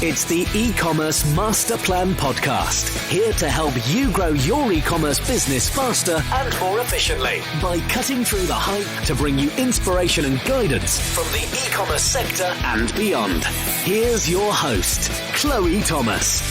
It's the eCommerce Master Plan Podcast, here to help you grow your e-commerce business faster and more efficiently by cutting through the hype to bring you inspiration and guidance from the e-commerce sector and beyond. Here's your host, Chloe Thomas.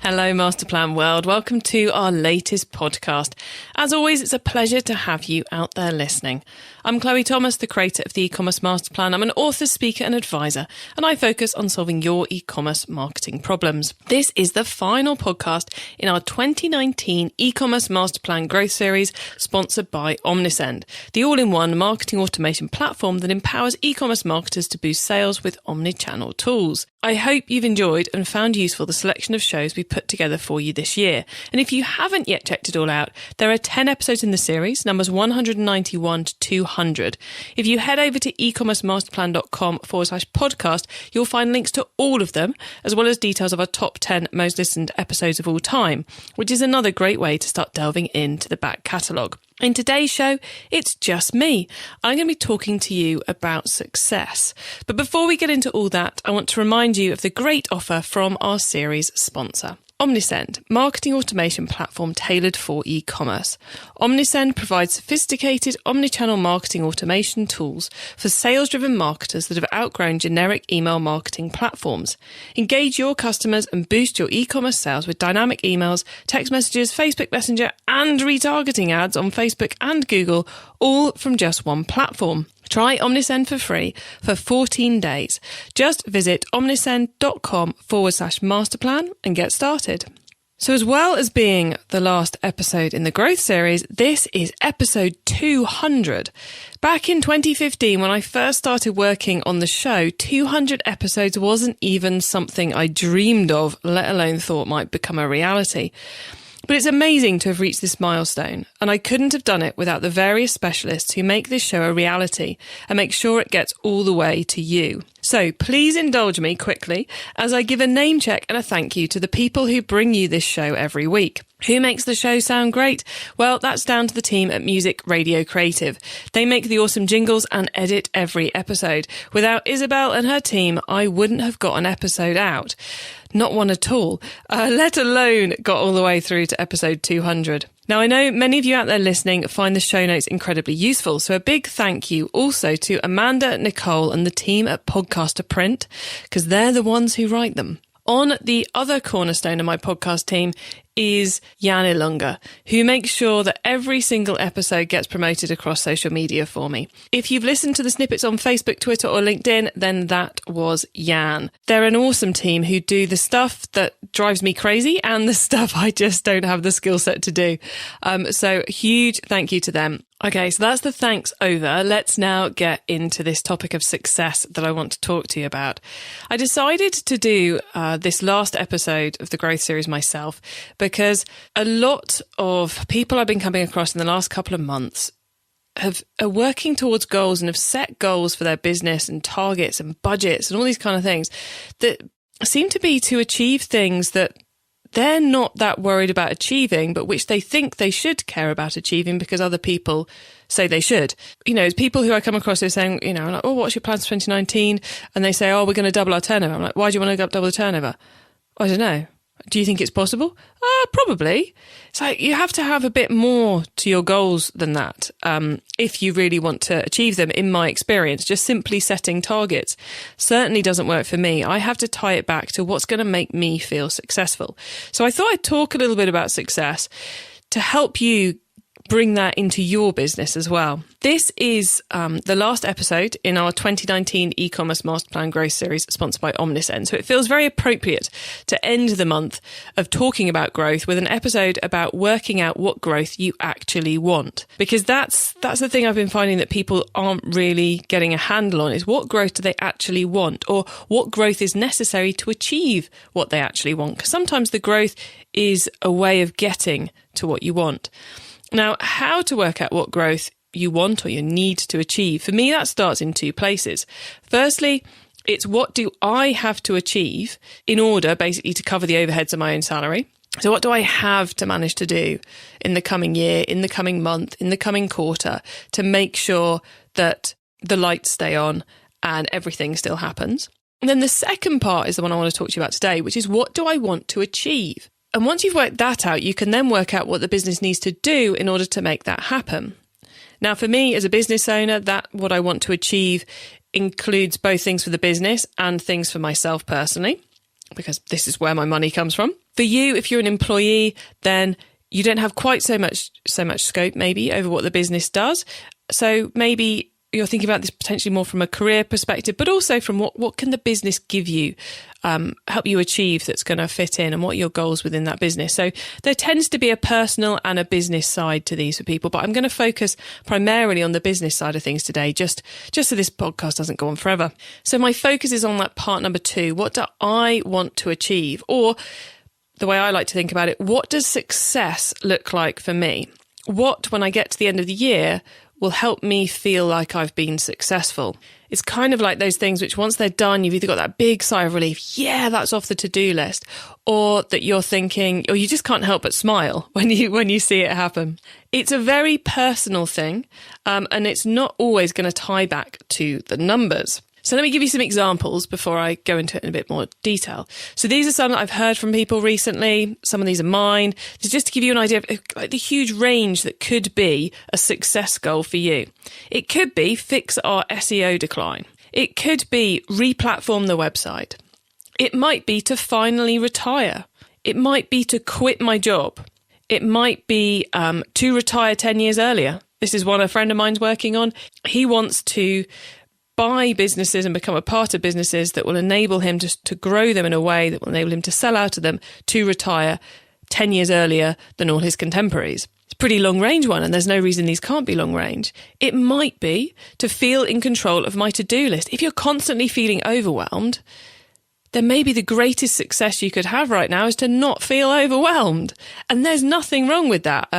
Hello, Masterplan World. Welcome to our latest podcast. As always, it's a pleasure to have you out there listening. I'm Chloe Thomas, the creator of the e-commerce Masterplan. I'm an author, speaker and advisor, and I focus on solving your e-commerce marketing problems. This is the final podcast in our 2019 e-commerce Masterplan growth series, sponsored by Omnisend, the all-in-one marketing automation platform that empowers e-commerce marketers to boost sales with omni-channel tools. I hope you've enjoyed and found useful the selection of shows we put together for you this year. And if you haven't yet checked it all out, there are 10 episodes in the series, numbers 191 to 200. If you head over to ecommercemasterplan.com/podcast, you'll find links to all of them, as well as details of our top 10 most listened episodes of all time, which is another great way to start delving into the back catalogue. In today's show, it's just me. I'm going to be talking to you about success. But before we get into all that, I want to remind you of the great offer from our series sponsor. Omnisend, marketing automation platform tailored for e-commerce. Omnisend provides sophisticated omnichannel marketing automation tools for sales-driven marketers that have outgrown generic email marketing platforms. Engage your customers and boost your e-commerce sales with dynamic emails, text messages, Facebook Messenger, and retargeting ads on Facebook and Google, all from just one platform. Try Omnisend for free for 14 days. Just visit omnisend.com/masterplan and get started. So as well as being the last episode in the growth series, this is episode 200. Back in 2015, when I first started working on the show, 200 episodes wasn't even something I dreamed of, let alone thought might become a reality. But it's amazing to have reached this milestone, and I couldn't have done it without the various specialists who make this show a reality and make sure it gets all the way to you. So please indulge me quickly as I give a name check and a thank you to the people who bring you this show every week. Who makes the show sound great? Well, that's down to the team at Music Radio Creative. They make the awesome jingles and edit every episode. Without Isabel and her team, I wouldn't have got an episode out. Not one at all, let alone got all the way through to episode 200. Now, I know many of you out there listening find the show notes incredibly useful, so a big thank you also to Amanda, Nicole and the team at Podcaster Print, because they're the ones who write them. On the other cornerstone of my podcast team is Jan Ilunga, who makes sure that every single episode gets promoted across social media for me. If you've listened to the snippets on Facebook, Twitter or LinkedIn, then that was Jan. They're an awesome team who do the stuff that drives me crazy and the stuff I just don't have the skill set to do. So huge thank you to them. Okay, so that's the thanks over. Let's now get into this topic of success that I want to talk to you about. I decided to do this last episode of the growth series myself because a lot of people I've been coming across in the last couple of months are working towards goals and have set goals for their business and targets and budgets and all these kind of things that seem to be to achieve things that they're not that worried about achieving, but which they think they should care about achieving because other people say they should. You know, it's people who I come across who are saying, you know, I'm like, oh, what's your plans for 2019? And they say, oh, we're going to double our turnover. I'm like, why do you want to double the turnover? I don't know. Do you think it's possible? Probably. It's like you have to have a bit more to your goals than that if you really want to achieve them, in my experience. Just simply setting targets certainly doesn't work for me. I have to tie it back to what's going to make me feel successful. So I thought I'd talk a little bit about success to help you bring that into your business as well. This is the last episode in our 2019 e-commerce Masterplan Growth Series sponsored by Omnisend. So it feels very appropriate to end the month of talking about growth with an episode about working out what growth you actually want. Because that's the thing I've been finding that people aren't really getting a handle on, is what growth do they actually want, or what growth is necessary to achieve what they actually want. Because sometimes the growth is a way of getting to what you want. Now, how to work out what growth you want or you need to achieve? For me, that starts in two places. Firstly, it's what do I have to achieve in order basically to cover the overheads of my own salary? So what do I have to manage to do in the coming year, in the coming month, in the coming quarter to make sure that the lights stay on and everything still happens? And then the second part is the one I want to talk to you about today, which is what do I want to achieve? And once you've worked that out, you can then work out what the business needs to do in order to make that happen. Now, for me as a business owner, that what I want to achieve includes both things for the business and things for myself personally, because this is where my money comes from. For you, if you're an employee, then you don't have quite so much scope maybe over what the business does. So maybe you're thinking about this potentially more from a career perspective, but also from what can the business give you, help you achieve that's going to fit in, and what are your goals within that business. So there tends to be a personal and a business side to these for people, but I'm going to focus primarily on the business side of things today, just so this podcast doesn't go on forever. So my focus is on that part number 2. What do I want to achieve? Or the way I like to think about it, what does success look like for me? What, when I get to the end of the year, will help me feel like I've been successful? It's kind of like those things which once they're done, you've either got that big sigh of relief, yeah, that's off the to-do list, or that you're thinking, or you just can't help but smile when you see it happen. It's a very personal thing, and it's not always going to tie back to the numbers. So let me give you some examples before I go into it in a bit more detail. So these are some that I've heard from people recently. Some of these are mine. This is just to give you an idea of like the huge range that could be a success goal for you. It could be fix our SEO decline. It could be re-platform the website. It might be to finally retire. It might be to quit my job. It might be to retire 10 years earlier. This is one a friend of mine's working on. He wants to buy businesses and become a part of businesses that will enable him to grow them in a way that will enable him to sell out of them to retire 10 years earlier than all his contemporaries. It's a pretty long range one, and there's no reason these can't be long range. It might be to feel in control of my to-do list. If you're constantly feeling overwhelmed, then maybe the greatest success you could have right now is to not feel overwhelmed. And there's nothing wrong with that.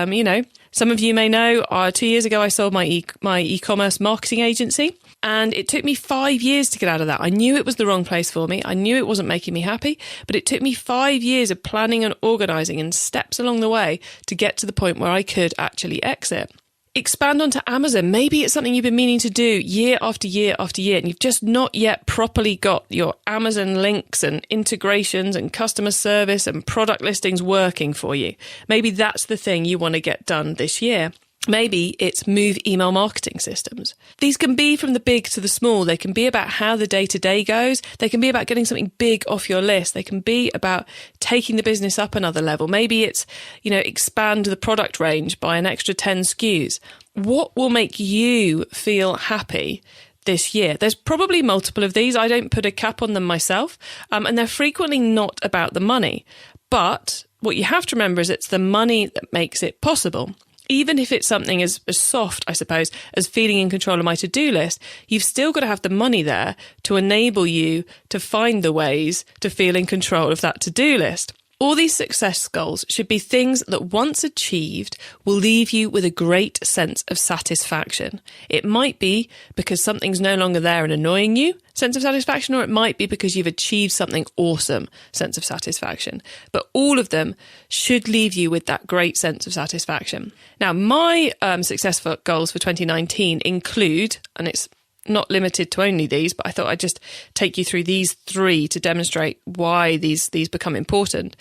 Some of you may know, 2 years ago, I sold my e-commerce marketing agency, and it took me 5 years to get out of that. I knew it was the wrong place for me. I knew it wasn't making me happy, but it took me 5 years of planning and organising and steps along the way to get to the point where I could actually exit. Expand onto Amazon. Maybe it's something you've been meaning to do year after year after year, and you've just not yet properly got your Amazon links and integrations and customer service and product listings working for you. Maybe that's the thing you want to get done this year. Maybe it's move email marketing systems. These can be from the big to the small. They can be about how the day-to-day goes. They can be about getting something big off your list. They can be about taking the business up another level. Maybe it's, expand the product range by an extra 10 SKUs. What will make you feel happy this year? There's probably multiple of these. I don't put a cap on them myself, and they're frequently not about the money. But what you have to remember is it's the money that makes it possible. Even if it's something as soft, I suppose, as feeling in control of my to-do list, you've still got to have the money there to enable you to find the ways to feel in control of that to-do list. All these success goals should be things that once achieved will leave you with a great sense of satisfaction. It might be because something's no longer there and annoying you, sense of satisfaction, or it might be because you've achieved something awesome, sense of satisfaction. But all of them should leave you with that great sense of satisfaction. Now, my successful goals for 2019 include, and it's not limited to only these, but I thought I'd just take you through these 3 to demonstrate why these become important,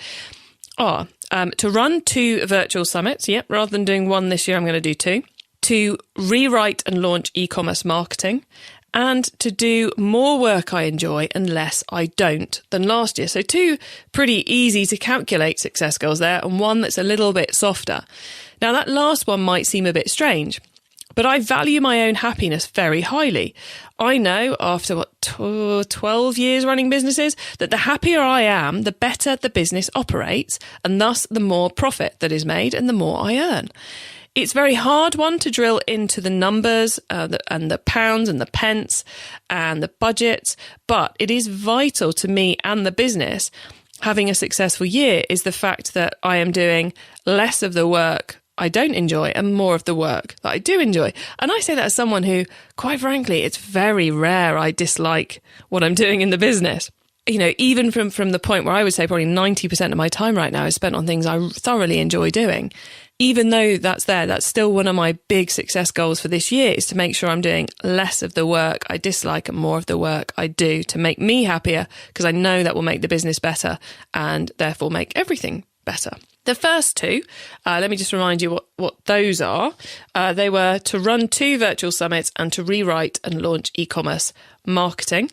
are to run 2 virtual summits. Yep, rather than doing 1 this year, I'm going to do 2. To rewrite and launch e-commerce marketing, and to do more work I enjoy and less I don't than last year. So 2 pretty easy to calculate success goals there, and 1 that's a little bit softer. Now, that last one might seem a bit strange, but I value my own happiness very highly. I know after 12 years running businesses that the happier I am, the better the business operates, and thus the more profit that is made and the more I earn. It's a very hard one to drill into the numbers and the pounds and the pence and the budgets, but it is vital to me and the business having a successful year is the fact that I am doing less of the work I don't enjoy and more of the work that I do enjoy. And I say that as someone who, quite frankly, it's very rare I dislike what I'm doing in the business. Even from the point where I would say probably 90% of my time right now is spent on things I thoroughly enjoy doing. even though that's there, that's still one of my big success goals for this year, is to make sure I'm doing less of the work I dislike and more of the work I do to make me happier, because I know that will make the business better and therefore make everything better. The first two, let me just remind you what those are. They were to run 2 virtual summits and to rewrite and launch e-commerce marketing.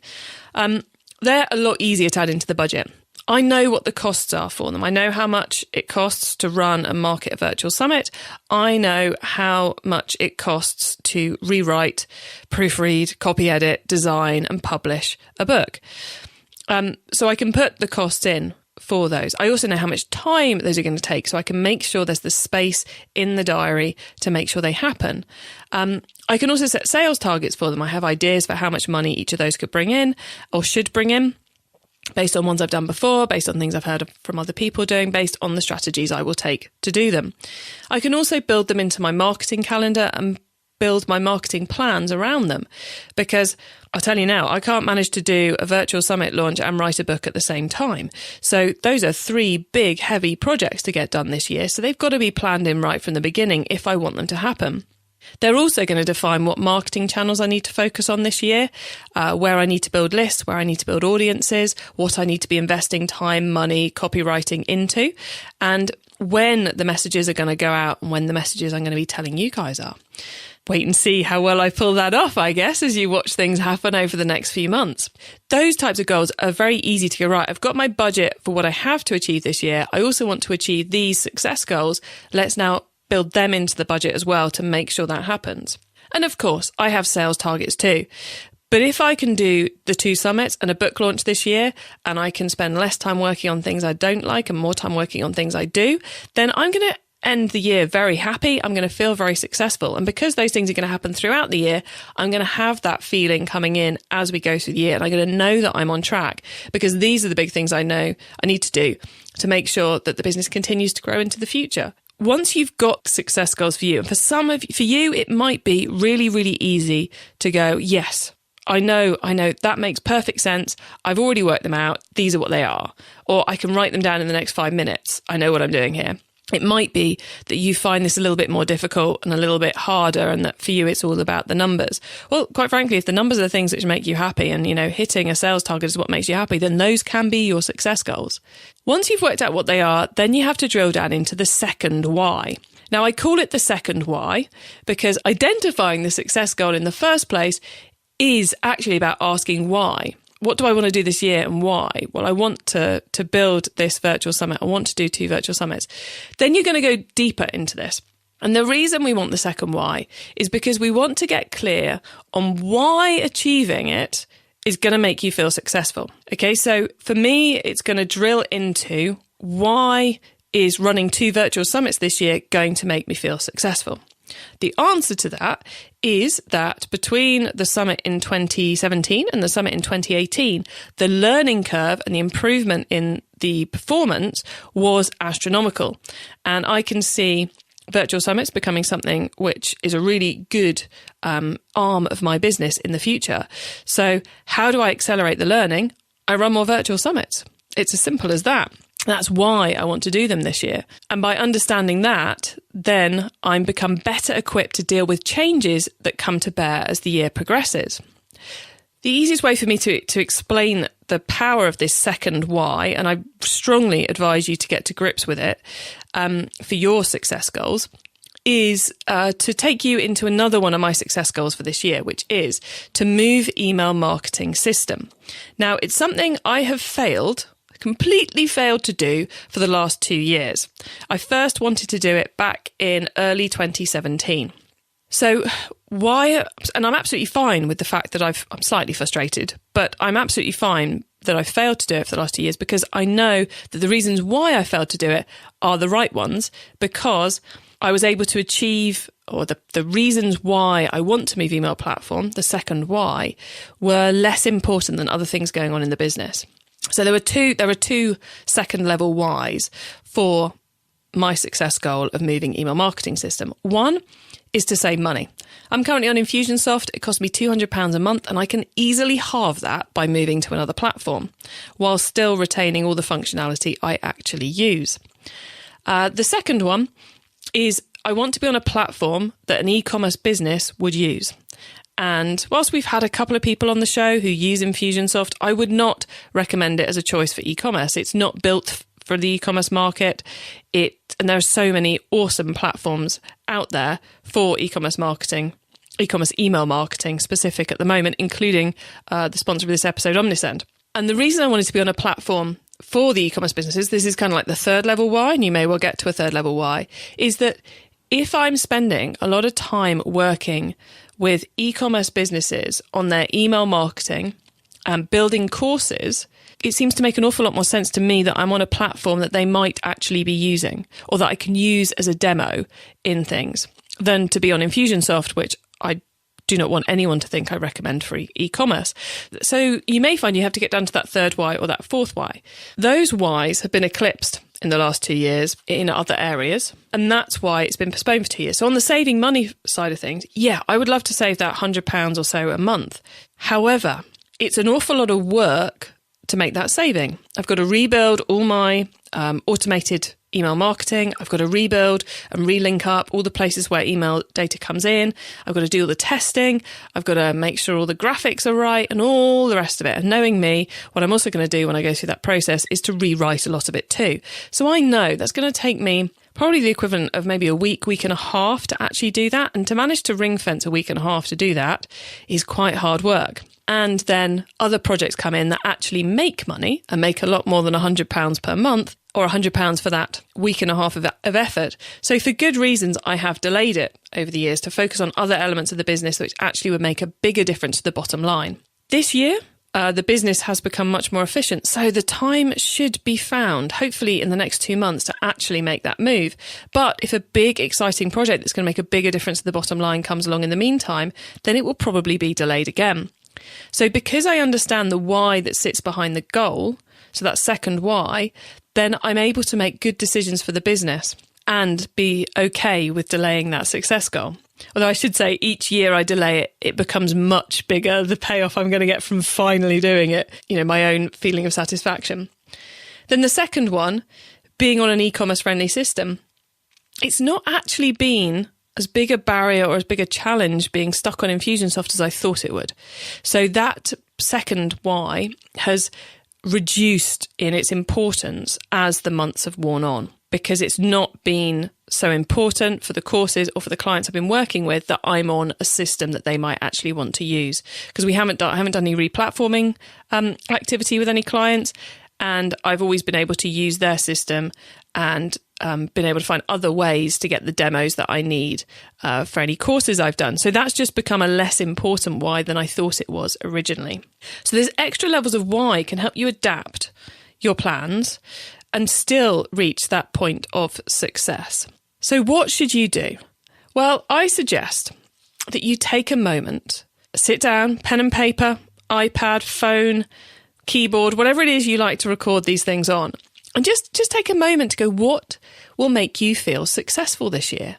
They're a lot easier to add into the budget. I know what the costs are for them. I know how much it costs to run and market a virtual summit. I know how much it costs to rewrite, proofread, copy edit, design and publish a book. So I can put the costs in for those. I also know how much time those are going to take, so I can make sure there's the space in the diary to make sure they happen. I can also set sales targets for them. I have ideas for how much money each of those could bring in or should bring in, based on ones I've done before, based on things I've heard from other people doing, based on the strategies I will take to do them. I can also build them into my marketing calendar and build my marketing plans around them, because I'll tell you now, I can't manage to do a virtual summit launch and write a book at the same time. So those are 3 big, heavy projects to get done this year. So they've got to be planned in right from the beginning if I want them to happen. They're also going to define what marketing channels I need to focus on this year, where I need to build lists, where I need to build audiences, what I need to be investing time, money, copywriting into, and when the messages are going to go out and when the messages I'm going to be telling you guys are. Wait and see how well I pull that off, I guess, as you watch things happen over the next few months. Those types of goals are very easy to go, right, I've got my budget for what I have to achieve this year. I also want to achieve these success goals. Let's now build them into the budget as well to make sure that happens. And of course, I have sales targets too. But if I can do the 2 summits and a book launch this year, and I can spend less time working on things I don't like and more time working on things I do, then I'm going to end the year very happy. I'm going to feel very successful. And because those things are going to happen throughout the year, I'm going to have that feeling coming in as we go through the year. And I'm going to know that I'm on track, because these are the big things I know I need to do to make sure that the business continues to grow into the future. Once you've got success goals for you, and for you, it might be really, really easy to go, yes, I know, that makes perfect sense. I've already worked them out. These are what they are. Or I can write them down in the next 5 minutes. I know what I'm doing here. It might be that you find this a little bit more difficult and a little bit harder, and that for you it's all about the numbers. Well, quite frankly, if the numbers are the things which make you happy, and hitting a sales target is what makes you happy, then those can be your success goals. Once you've worked out what they are, then you have to drill down into the second why. Now, I call it the second why because identifying the success goal in the first place is actually about asking why. What do I want to do this year and why? Well, I want to build this virtual summit. I want to do 2 virtual summits. Then you're going to go deeper into this. And the reason we want the second why is because we want to get clear on why achieving it is going to make you feel successful. Okay, so for me, it's going to drill into why is running 2 virtual summits this year going to make me feel successful? The answer to that is that between the summit in 2017 and the summit in 2018, the learning curve and the improvement in the performance was astronomical. And I can see virtual summits becoming something which is a really good arm of my business in the future. So how do I accelerate the learning? I run more virtual summits. It's as simple as that. That's why I want to do them this year. And by understanding that, then I'm become better equipped to deal with changes that come to bear as the year progresses. The easiest way for me to explain the power of this second why, and I strongly advise you to get to grips with it for your success goals, is to take you into another one of my success goals for this year, which is to move email marketing system. Now, it's something I have completely failed to do for the last 2 years. I first wanted to do it back in early 2017. So why, and I'm absolutely fine with the fact that I'm slightly frustrated, but I'm absolutely fine that I failed to do it for the last 2 years, because I know that the reasons why I failed to do it are the right ones, because I was able to achieve, or the reasons why I want to move email platform, the second why, were less important than other things going on in the business. So there are two second level whys for my success goal of moving email marketing system. One is to save money. I'm currently on Infusionsoft. It costs me £200 a month, and I can easily halve that by moving to another platform while still retaining all the functionality I actually use. The second one is I want to be on a platform that an e-commerce business would use. And whilst we've had a couple of people on the show who use Infusionsoft, I would not recommend it as a choice for e-commerce. It's not built for the e-commerce market. And there are so many awesome platforms out there for e-commerce marketing, e-commerce email marketing specific at the moment, including the sponsor of this episode, Omnisend. And the reason I wanted to be on a platform for the e-commerce businesses, this is kind of like the third level why, and you may well get to a third level why, is that if I'm spending a lot of time working with e-commerce businesses on their email marketing and building courses, it seems to make an awful lot more sense to me that I'm on a platform that they might actually be using or that I can use as a demo in things than to be on Infusionsoft, which I do not want anyone to think I recommend for e-commerce. So you may find you have to get down to that third why or that fourth why. Those whys have been eclipsed in the last 2 years in other areas, and that's why it's been postponed for 2 years. So on the saving money side of things, yeah, I would love to save that £100 or so a month. However, it's an awful lot of work to make that saving. I've got to rebuild all my automated email marketing. I've got to rebuild and relink up all the places where email data comes in. I've got to do all the testing. I've got to make sure all the graphics are right and all the rest of it. And knowing me, what I'm also going to do when I go through that process is to rewrite a lot of it too. So I know that's going to take me probably the equivalent of maybe a week and a half to actually do that. And to manage to ring fence a week and a half to do that is quite hard work. And then other projects come in that actually make money and make a lot more than £100 per month or £100 for that week and a half of effort. So for good reasons, I have delayed it over the years to focus on other elements of the business which actually would make a bigger difference to the bottom line. This year, the business has become much more efficient. So the time should be found, hopefully in the next 2 months, to actually make that move. But if a big, exciting project that's going to make a bigger difference to the bottom line comes along in the meantime, then it will probably be delayed again. So because I understand the why that sits behind the goal, so that second why, then I'm able to make good decisions for the business and be okay with delaying that success goal. Although I should say each year I delay it, it becomes much bigger, the payoff I'm going to get from finally doing it, my own feeling of satisfaction. Then the second one, being on an e-commerce friendly system, it's not actually been as big a barrier or as big a challenge being stuck on Infusionsoft as I thought it would. So that second why has reduced in its importance as the months have worn on, because it's not been so important for the courses or for the clients I've been working with that I'm on a system that they might actually want to use. Because I haven't done any replatforming activity with any clients, and I've always been able to use their system and been able to find other ways to get the demos that I need for any courses I've done. So that's just become a less important why than I thought it was originally. So there's extra levels of why can help you adapt your plans and still reach that point of success. So what should you do? Well, I suggest that you take a moment, sit down, pen and paper, iPad, phone, keyboard, whatever it is you like to record these things on. And just take a moment to go, what will make you feel successful this year?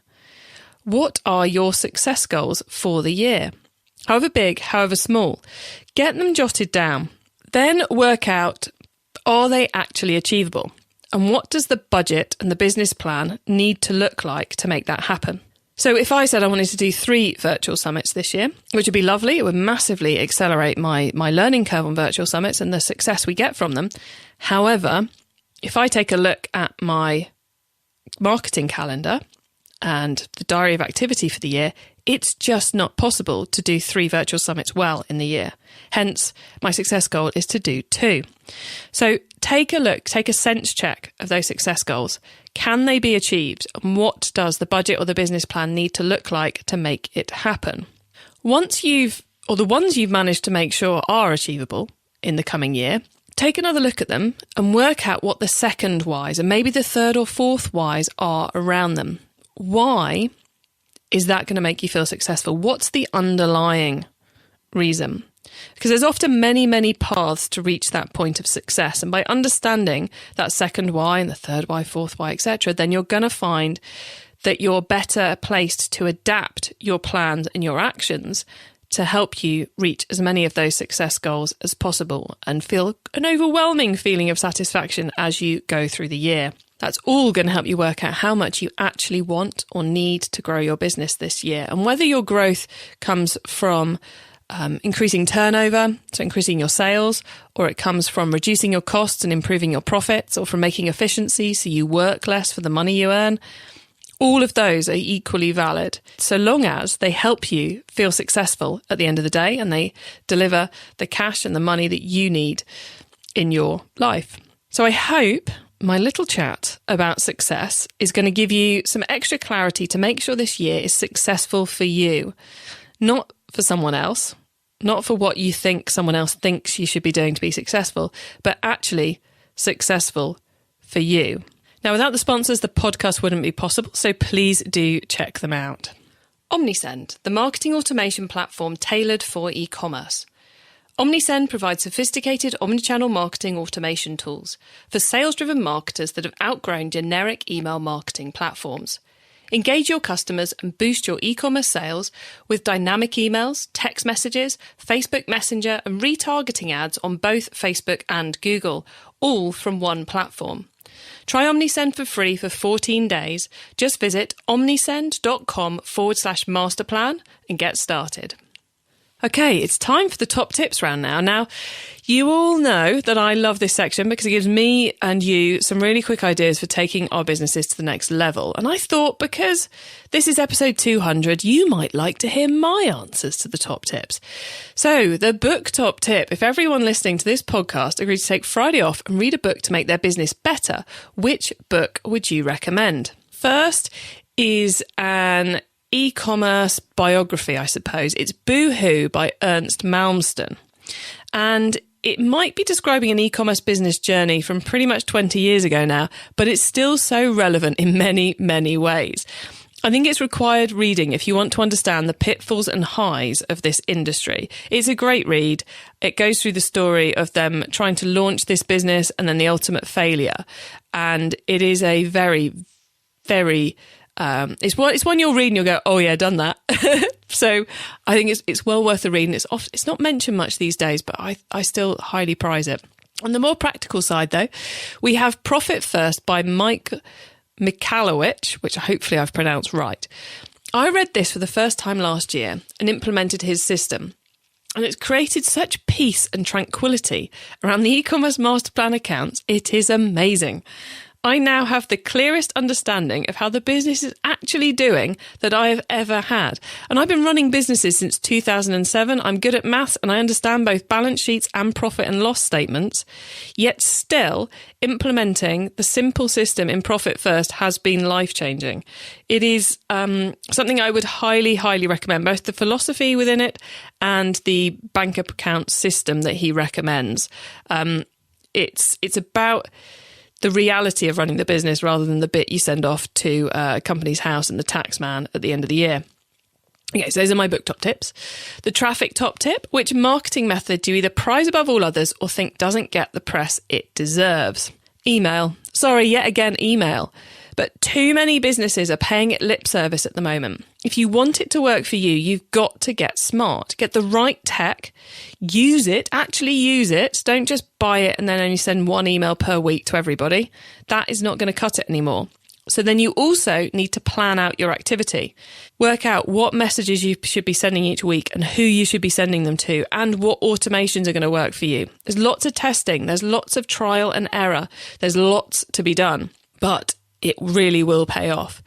What are your success goals for the year? However big, however small. Get them jotted down. Then work out, are they actually achievable? And what does the budget and the business plan need to look like to make that happen? So if I said I wanted to do 3 virtual summits this year, which would be lovely, it would massively accelerate my learning curve on virtual summits and the success we get from them. However, if I take a look at my marketing calendar and the diary of activity for the year, it's just not possible to do 3 virtual summits well in the year. Hence, my success goal is to do 2. So take a look, take a sense check of those success goals. Can they be achieved? And what does the budget or the business plan need to look like to make it happen? The ones you've managed to make sure are achievable in the coming year, take another look at them and work out what the second whys and maybe the third or fourth whys are around them. Why is that going to make you feel successful? What's the underlying reason? Because there's often many, many paths to reach that point of success. And by understanding that second why and the third why, fourth why, etc., then you're going to find that you're better placed to adapt your plans and your actions to help you reach as many of those success goals as possible and feel an overwhelming feeling of satisfaction as you go through the year. That's all going to help you work out how much you actually want or need to grow your business this year, and whether your growth comes from increasing turnover, so increasing your sales, or it comes from reducing your costs and improving your profits, or from making efficiency so you work less for the money you earn. All of those are equally valid, so long as they help you feel successful at the end of the day and they deliver the cash and the money that you need in your life. So I hope my little chat about success is going to give you some extra clarity to make sure this year is successful for you, not for someone else, not for what you think someone else thinks you should be doing to be successful, but actually successful for you. Now, without the sponsors, the podcast wouldn't be possible, so please do check them out. Omnisend, the marketing automation platform tailored for e-commerce. Omnisend provides sophisticated omnichannel marketing automation tools for sales-driven marketers that have outgrown generic email marketing platforms. Engage your customers and boost your e-commerce sales with dynamic emails, text messages, Facebook Messenger, and retargeting ads on both Facebook and Google, all from one platform. Try Omnisend for free for 14 days. Just visit omnisend.com/masterplan and get started. Okay, it's time for the top tips round now. Now, you all know that I love this section because it gives me and you some really quick ideas for taking our businesses to the next level. And I thought because this is episode 200, you might like to hear my answers to the top tips. So the book top tip: if everyone listening to this podcast agreed to take Friday off and read a book to make their business better, which book would you recommend? First is an e-commerce biography, I suppose. It's Boohoo by Ernst Malmsten. And it might be describing an e-commerce business journey from pretty much 20 years ago now, but it's still so relevant in many, many ways. I think it's required reading if you want to understand the pitfalls and highs of this industry. It's a great read. It goes through the story of them trying to launch this business and then the ultimate failure. And it is a very, very it's one you'll read and you'll go, oh yeah, done that. So I think it's well worth a read. And it's not mentioned much these days, but I still highly prize it. On the more practical side, though, we have Profit First by Mike Michalowicz, which hopefully I've pronounced right. I read this for the first time last year and implemented his system. And it's created such peace and tranquility around the e-commerce master plan accounts. It is amazing. I now have the clearest understanding of how the business is actually doing that I have ever had. And I've been running businesses since 2007. I'm good at maths and I understand both balance sheets and profit and loss statements. Yet still, implementing the simple system in Profit First has been life-changing. It is something I would highly, highly recommend, both the philosophy within it and the bank account system that he recommends. It's about the reality of running the business rather than the bit you send off to a company's house and the tax man at the end of the year. Okay, so those are my book top tips. The traffic top tip: which marketing method do you either prize above all others or think doesn't get the press it deserves? Email. Sorry, yet again, email. But too many businesses are paying it lip service at the moment. If you want it to work for you, you've got to get smart. Get the right tech, use it, actually use it. Don't just buy it and then only send one email per week to everybody. That is not going to cut it anymore. So then you also need to plan out your activity. Work out what messages you should be sending each week and who you should be sending them to and what automations are going to work for you. There's lots of testing. There's lots of trial and error. There's lots to be done, but it really will pay off.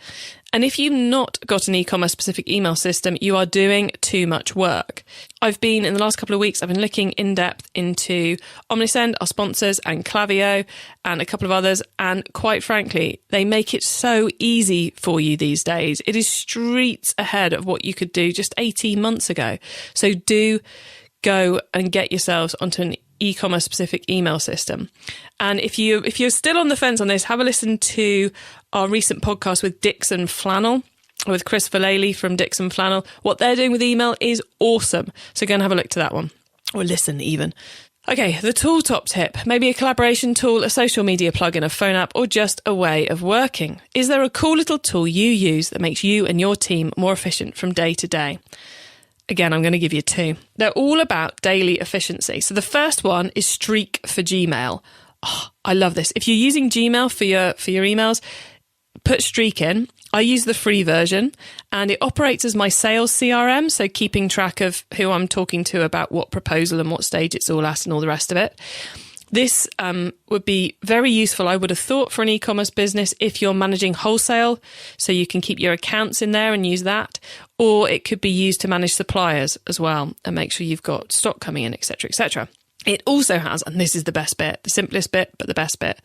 And if you've not got an e-commerce specific email system, you are doing too much work. In the last couple of weeks, I've been looking in depth into Omnisend, our sponsors, and Klaviyo, and a couple of others. And quite frankly, they make it so easy for you these days. It is streets ahead of what you could do just 18 months ago. So do go and get yourselves onto an e-commerce specific email system. And if you're still on the fence on this, have a listen to our recent podcast with Dixon Flannel, with Chris Vallely from Dixon Flannel. What they're doing with email is awesome. So go and have a look to that one, or listen even. Okay, the tool top tip: maybe a collaboration tool, a social media plugin, a phone app, or just a way of working. Is there a cool little tool you use that makes you and your team more efficient from day to day? Again, I'm going to give you two. They're all about daily efficiency. So the first one is Streak for Gmail. Oh, I love this. If you're using Gmail for your emails, put Streak in. I use the free version and it operates as my sales CRM. So keeping track of who I'm talking to about what proposal and what stage it's all at and all the rest of it. This would be very useful, I would have thought, for an e-commerce business if you're managing wholesale, so you can keep your accounts in there and use that, or it could be used to manage suppliers as well and make sure you've got stock coming in, etc., etc. It also has, and this is the best bit, the simplest bit, but the best bit,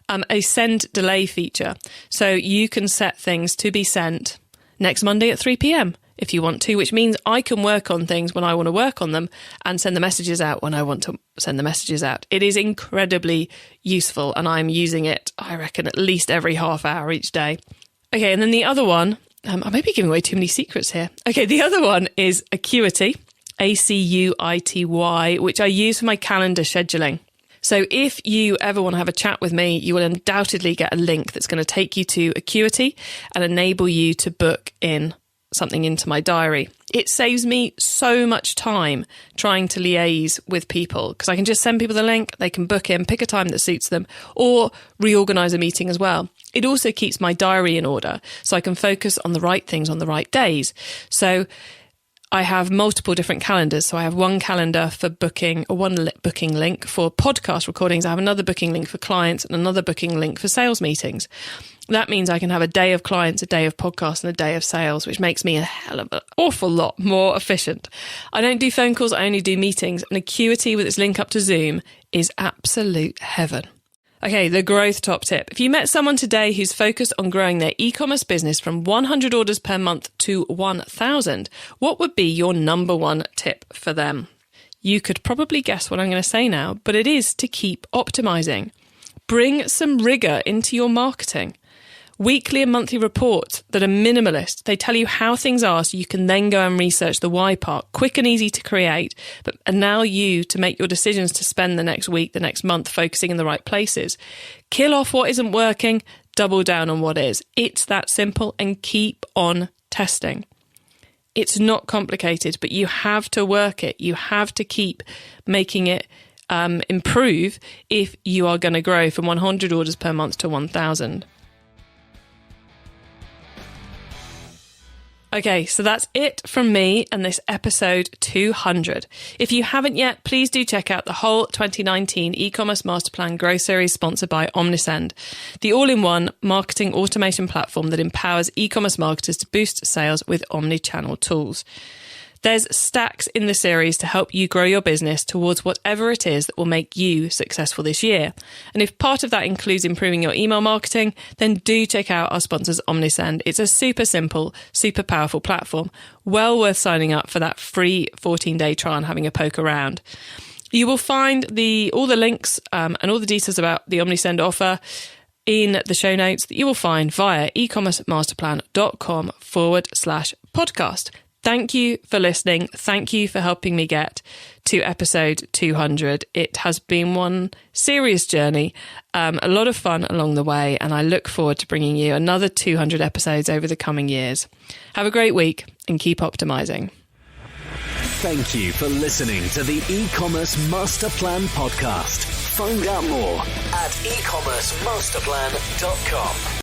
a send delay feature. So you can set things to be sent next Monday at 3 p.m. if you want to, which means I can work on things when I want to work on them and send the messages out when I want to send the messages out. It is incredibly useful and I'm using it, I reckon, at least every half hour each day. Okay, and then the other one, I may be giving away too many secrets here. Okay, the other one is Acuity, Acuity, which I use for my calendar scheduling. So if you ever want to have a chat with me, you will undoubtedly get a link that's going to take you to Acuity and enable you to book in something into my diary. It saves me so much time trying to liaise with people because I can just send people the link, they can book in, pick a time that suits them, or reorganize a meeting as well. It also keeps my diary in order so I can focus on the right things on the right days. So I have multiple different calendars. So I have one calendar for booking, or one booking link for podcast recordings. I have another booking link for clients and another booking link for sales meetings. That means I can have a day of clients, a day of podcasts, and a day of sales, which makes me a hell of an awful lot more efficient. I don't do phone calls, I only do meetings, and Acuity with its link up to Zoom is absolute heaven. Okay, the growth top tip. If you met someone today who's focused on growing their e-commerce business from 100 orders per month to 1,000, what would be your number one tip for them? You could probably guess what I'm going to say now, but it is to keep optimizing. Bring some rigor into your marketing. Weekly and monthly reports that are minimalist. They tell you how things are so you can then go and research the why part. Quick and easy to create, but allow you to make your decisions to spend the next week, the next month focusing in the right places. Kill off what isn't working, double down on what is. It's that simple, and keep on testing. It's not complicated, but you have to work it. You have to keep making it improve if you are going to grow from 100 orders per month to 1,000. Okay, so that's it from me and this episode 200. If you haven't yet, please do check out the whole 2019 e-commerce master plan growth series sponsored by Omnisend, the all-in-one marketing automation platform that empowers e-commerce marketers to boost sales with omni-channel tools. There's stacks in the series to help you grow your business towards whatever it is that will make you successful this year. And if part of that includes improving your email marketing, then do check out our sponsors Omnisend. It's a super simple, super powerful platform. Well worth signing up for that free 14-day trial and having a poke around. You will find all the links and all the details about the Omnisend offer in the show notes that you will find via ecommercemasterplan.com/podcast. Thank you for listening. Thank you for helping me get to episode 200. It has been one serious journey, a lot of fun along the way, and I look forward to bringing you another 200 episodes over the coming years. Have a great week and keep optimizing. Thank you for listening to the e-commerce master plan podcast. Find out more at ecommercemasterplan.com.